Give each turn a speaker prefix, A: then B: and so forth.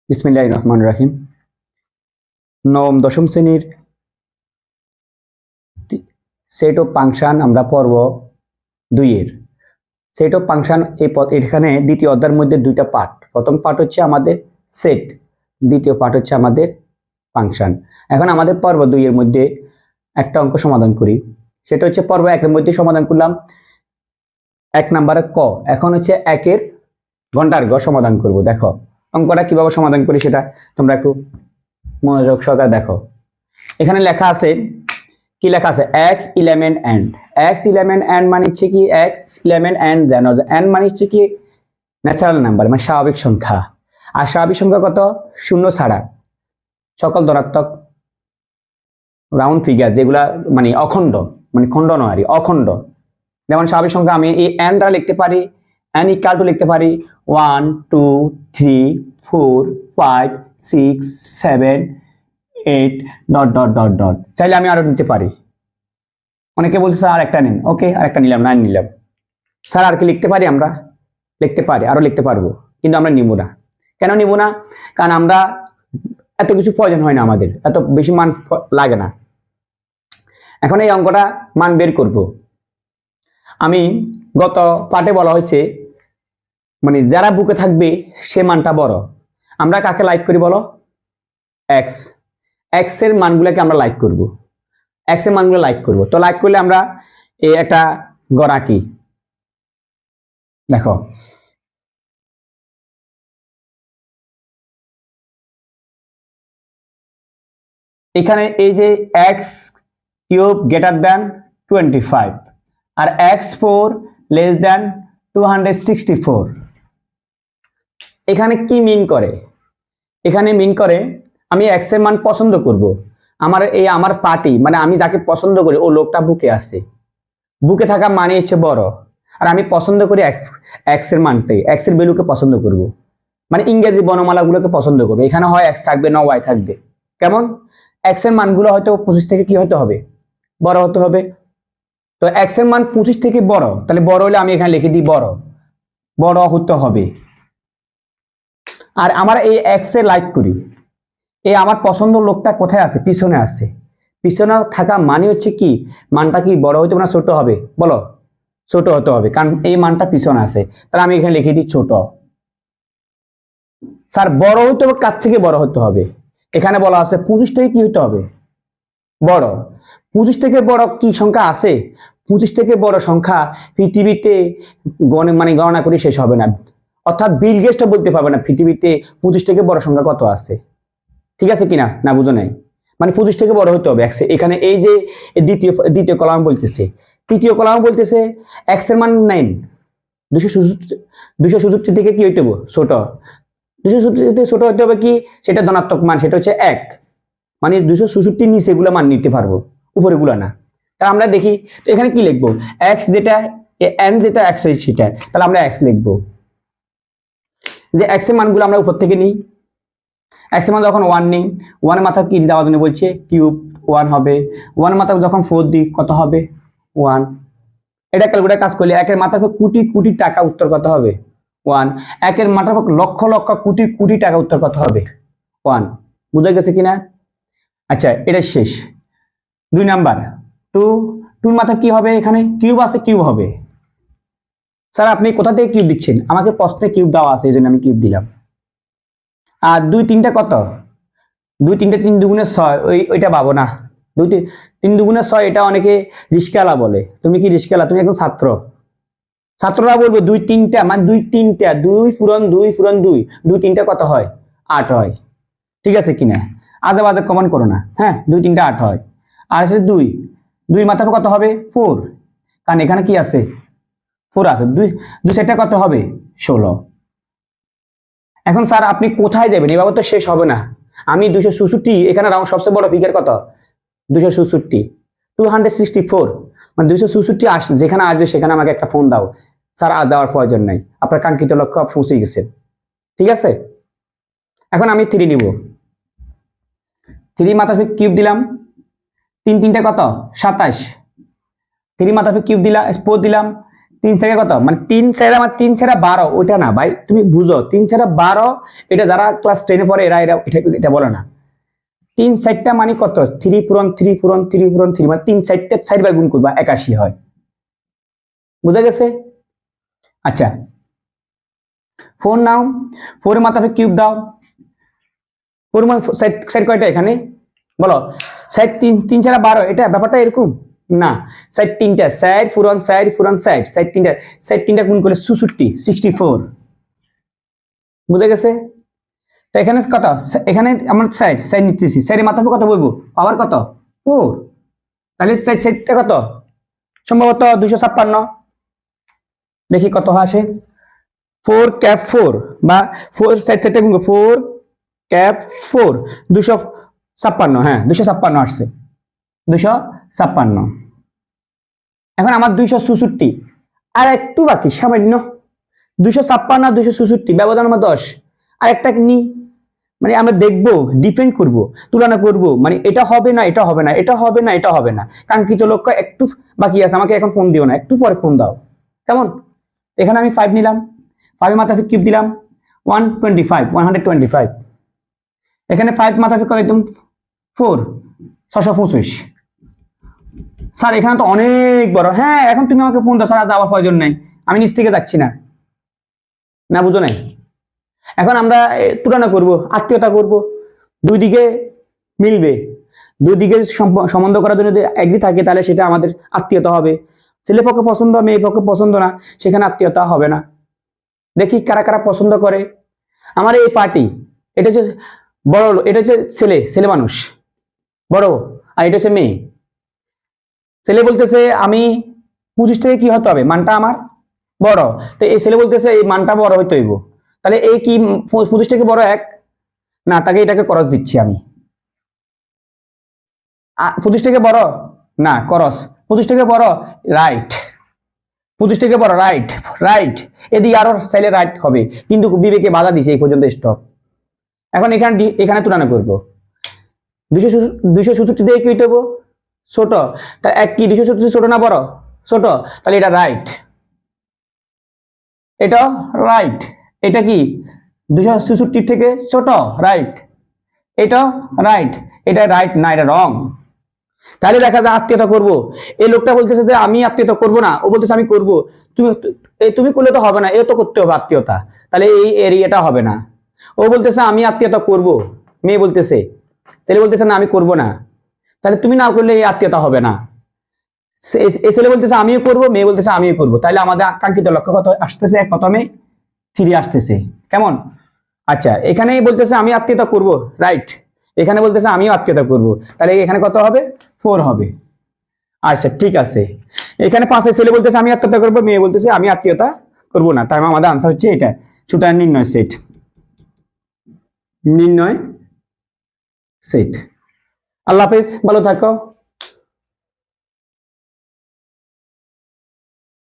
A: বিসমিল্লাহির রহমানির রহিম। নবম দশম শ্রেণীর সেট অফ ফাংশন আমরা পড়ব 2 এর। সেট অফ ফাংশন এখানে দ্বিতীয় অধ্যায়ের মধ্যে দুইটা পার্ট। প্রথম পার্ট হচ্ছে আমাদের সেট, দ্বিতীয় পার্ট হচ্ছে আমাদের ফাংশন। এখন আমাদের পর্ব 2 এর মধ্যে একটা অঙ্ক সমাধান করি। সেটা হচ্ছে পর্ব 1 এর মধ্যে সমাধান করলাম 1 নম্বরে ক। এখন হচ্ছে 1 এর ঘন্টার গ সমাধান করব। দেখো অঙ্কটা কিভাবে সমাধান করি সেটা তোমরা একটু মনোযোগ সহকারে দেখো। এখানে লেখা আছে, কি লেখা আছে? x11 and x11 and মানে হচ্ছে কি x11 and জানো n মানে হচ্ছে কি ন্যাচারাল নাম্বার, মানে স্বাভাবিক সংখ্যা। আর স্বাভাবিক সংখ্যা কত? শূন্য ছাড়া সকল ধনাত্মক রাউন্ড ফিগার, যেগুলা মানে অখণ্ড, মানে খণ্ড নয়, অখণ্ড। যেমন স্বাভাবিক সংখ্যা আমি এই n দ্বারা লিখতে পারি, n ইকুয়াল টু লিখতে পারি 1 2 3 4 5 6 7 8 ডট ডট ডট ডট। চাইলে আমি আরো নিতে পারি। অনেকে বলছে স্যার আরেকটা নিন, ওকে আরেকটা নিলাম, 9 নিলাম। স্যার আর কি লিখতে পারি? আমরা লিখতে পারি, আরো লিখতে পারবো, কিন্তু আমরা নিব না। কেন নিব না? কারণ আমরা এত কিছু প্রয়োজন হয় না, আমাদের এত বেশি মান লাগে না। এখন এই অঙ্কটা মান বের করব। আমি গত পাঠে বলা হয়েছে মানে যারা বুকে থাকবে সে মানটা বড়। আমরা কাকে লাইক করি বলো? এক্স। এক্স এর মানগুলোকে আমরা লাইক করব, এক্স এর মানগুলো লাইক করব। তো লাইক করলে আমরা এই একটা গড় আঁকি। দেখো এখানে এই যে এক্স কিউব গ্রেটার দ্যান 25 আর x4 লেস দ্যান 264। এখানে কি মিন করে? এখানে মিন করে আমি এক্স এর মান পছন্দ করব। আমার পার্টি, মানে আমি যাকে পছন্দ করি ও লোকটা বুকে আছে। বুকে থাকা মানে হচ্ছে বড়। আর আমি পছন্দ করি এক্স এর মানটাই, এক্স এর ভ্যালুকে পছন্দ করব, মানে ইংরেজি বর্ণমালাগুলোকে পছন্দ করবো। এখানে হয় এক্স থাকবে না ওয়াই থাকবে। কেমন? এক্স এর মানগুলো হয়তো 25 থেকে কি হতে হবে? বড় হতে হবে। তো এক্স এর মান 25 থেকে বড়, তাহলে বড় হলে আমি এখানে লিখে দিই বড়, বড় হতে হবে। আর আমরা এই এক্স এ লাইক করি, এই আমার পছন্দ লোকটা কোথায় আছে? পিছনে আছে। পিছনে থাকা মানে হচ্ছে কি, মানটা কি বড় হতে হবে না ছোট হবে? বলো, ছোট হতে হবে, কারণ এই মানটা পিছনে আছে। তাহলে আমি এখানে লিখে দিই ছোট। স্যার বড় হতে হবে, কার থেকে বড় হতে হবে? এখানে বলা আছে 25 থেকে কি হতে হবে? বড়। 25 থেকে বড় কি সংখ্যা আছে? 25 থেকে বড় সংখ্যা পৃথিবীতে মানে গণনা করে শেষ হবে না। অর্থাৎ বিল গেটসও বলতে পারবে না পৃথিবীতে 25 থেকে বড় সংখ্যা কত আছে। ঠিক আছে কিনা? না বুঝো নাই? মানে 25 থেকে বড় হতে হবে এক্স। এখানে এই যে দ্বিতীয় কলাম বলতেছে, তৃতীয় কলাম বলতেছে এক্স এর মান 9, 267 থেকে কি হইতে হবে? ছোট। 267 থেকে ছোট হতে হবে কি? সেটা ধনাত্মক মান, সেটা হচ্ছে 1। মানে 266 নিচে এগুলো মান নিতে পারবো, উপরে গুলা না। তাহলে আমরা দেখি তো এখানে কি লিখবো? এক্স যেটা এন যেটা এক্স হয় সেটা, তাহলে আমরা এক্স লিখবো। যে এক্স এর মানগুলো আমরা উপর থেকে নিই। এক্স এর মান যখন 1 নিই, 1 এর মাথা কি দেওয়ার জন্য বলছে? কিউব 1 হবে। 1 এর মাথা যখন 4 দিই কত হবে? 1। এটা ক্যালকুলেটর কাজ করলে 1 এর মাথার উপর কোটি কোটি টাকা উত্তর কত হবে? 1। 1 এর মাথার উপর লক্ষ লক্ষ কোটি কোটি টাকা উত্তর কত হবে? 1। বুঝা গেছে কিনা? আচ্ছা এটা শেষ। 2 নাম্বার 2, 2 মাথা কি হবে? এখানে কিউব আছে, কিউব হবে। স্যার আপনি কোথা থেকে কিউব দিচ্ছেন? আমাকে প্রশ্নে কিউব দেওয়া আছে, এই জন্য আমি কিউব দিলাম। আর 2 3টা কত? 2 3টা 3 দুগুণে 6, ওইটা পাবো না। 2 3 দুগুণে 6, এটা অনেকে রিস্কালা বলে। তুমি কি রিস্কালা? তুমি একজন ছাত্র। ছাত্ররা বলবে 2 3টা, মানে 2 3টা, 2 পূরণ 2 পূরণ 2, 2 3টা কত হয়? 8 হয়। ঠিক আছে কিনা? আজে বাজে কমান করো না, হ্যাঁ। 2 3টা 8 হয়। আর হচ্ছে 2, 2 মাথা কত হবে? 4, কারণ এখানে কি আছে? 4 আছে। 2 সেটটা কত হবে? 16। এখন স্যার আপনি কোথায় যাবেন? এভাবে তো শেষ হবে না। আমি 266, এখানে রাউন্ড সবচেয়ে বড় ফিগার কত? 266, 264, মানে 266 আস, যেখানে আসবে সেখানে আমাকে একটা ফোন দাও। স্যার আর দেওয়ার প্রয়োজন নাই, আপনার কাঙ্ক্ষিত লক্ষ্য পৌঁছে গেছেন। ঠিক আছে, এখন আমি 3 নিব। 3 মাথা কিউব দিলাম, 3 3টা কত? 27। 3 মাথা কিউব দিলাম, 4 দিলাম, 3 সেকে কত, মানে 3 সেরা আমার 3 সেরা 12, ওইটা না ভাই, তুমি বুঝো 3 সেরা 12, এটা যারা ক্লাস 10 পড়ে এরা এটা এটা বলে না। 3 সাইডটা মানে কত, 3 পূরণ 3 পূরণ 3 পূরণ 3, মানে 3 সাইডটা 4 বার গুণ করবা 81 হয়। বুঝা গেছে? আচ্ছা 4 নাও, 4 এর মাথায় কিউব দাও। 4 মানে সাইড কয়টা এখানে বলো, সাইড 3 ছাড়া 12, এটা ব্যাপারটা এরকম না। সাইড 3টা, সাইড পূরণ সাইড পূরণ সাইড, সাইড 3টা গুণ করলে 64, 64। বুঝা গেছে? তো এখানে কত, এখানে আমরা সাইড নিতেছি, সাইডের মাথায় কত বলবো, পাওয়ার কত 4, তাহলে সাইডটা কত, সম্ভবত 256। দেখি কত আসে, 4 ক্যাপ 4 বা 4 সাইডটা গুণ 4 ক্যাপ 4, 256। হ্যাঁ 256 আসছে, 256। এখন আমার 266 আর একটু বাকি সামান্য, 256 আর 266 ব্যবধান আমার 10। আর একটা নি, মানে আমরা দেখবো, ডিপেন্ড করব, তুলনা করব, মানে এটা হবে না এটা হবে না, এটা হবে না এটা হবে না, কাঙ্ক্ষিত লক্ষ্য একটু বাকি আছে, আমাকে এখন ফোন দিও না, একটু পরে ফোন দাও, কেমন? এখানে আমি 5 নিলাম, 5 মাথা কিউব দিলাম 125, এখানে 5 মাথা কত একদম 4, 625। স্যার এখানে তো অনেক বড়। হ্যাঁ এখন তুমি আমাকে ফোন দাও, স্যার যাওয়ার প্রয়োজন নেই, আমি নিচ থেকে যাচ্ছি না, না বুঝো নাই? এখন আমরা তুলনা করব, আত্মীয়তা করব, দুই দিকে মিলবে, দুই দিকে সম্বন্ধ করার জন্য যদি এগ্রি থাকে তাহলে সেটা আমাদের আত্মীয়তা হবে। ছেলে পক্ষে পছন্দ, মেয়ে পক্ষে পছন্দ না, সেখানে আত্মীয়তা হবে না। দেখি কারা কারা পছন্দ করে। আমার এই পার্টি, এটা হচ্ছে বড়, এটা হচ্ছে ছেলে মানুষ বড়, আর এটা হচ্ছে মেয়ে। ছেলে বলতেছে আমি 25 থেকে কি হতে হবে, মানটা আমার বড়, তো এই ছেলে বলতেছে এই মানটা বড় হইতে হইব, তাহলে এই কি 25 থেকে বড় 1 না, তাকে এটাকে করস দিচ্ছি আমি। 25 থেকে বড় না, করস 25 থেকে বড়, রাইট, 25 থেকে বড়, রাইট রাইট, এদিকে আরো চাইলে রাইট হবে, কিন্তু বিবেকে বাধা দিছে, এই পর্যন্ত স্টপ। এখন এখানে তুলনা করবো, 266 দিয়ে কি হইতে ছোট, তা এক কি 266 ছোট না বড়, ছোট, তাহলে এটা রাইট, এটা রাইট, এটা কি 266 থেকে ছোট, রাইট, এটা রাইট, এটা রাইট না, এটা রং। তাহলে দেখা যায় আত্মীয়তা করব, এই লোকটা বলতেছে যে আমি আত্মীয়তা করব না, ও বলতেছে আমি করব, তুমি করলে তো হবে না, এ তো করতে হবে আত্মীয়তা, তাহলে এই এরিয়াটা হবে না। ও বলতেছে আমি আত্মীয়তা করব, মেয়ে বলতেছে, ছেলে বলতেছে না আমি করব না, তাহলে তুমি না করলে এই আত্মীয়তা হবে না। ছেলে বলতেছে আমিও করবো, মেয়ে বলতেছে আমিও করবো, তাহলে আমাদের আকাঙ্ক্ষিত লক্ষ্য কত আসতেছে, প্রথমে 3 আসতেছে, কেমন? আচ্ছা এখানে বলতেছে আমি আত্মীয়তা করব, রাইট, এখানে বলতেছে আমিও আত্মীয়তা করব, তাহলে এখানে কত হবে, 4 হবে। আচ্ছা ঠিক আছে, এখানে 5 ছেলে বলতেছে আমি আত্মীয়তা করবো, মেয়ে বলতেছে আমি আত্মীয়তা করবো না, তার আমাদের আনসার হচ্ছে এটা। সুতরাং নির্ণয় সেট। আল্লাহ হাফেজ, ভালো থাকো।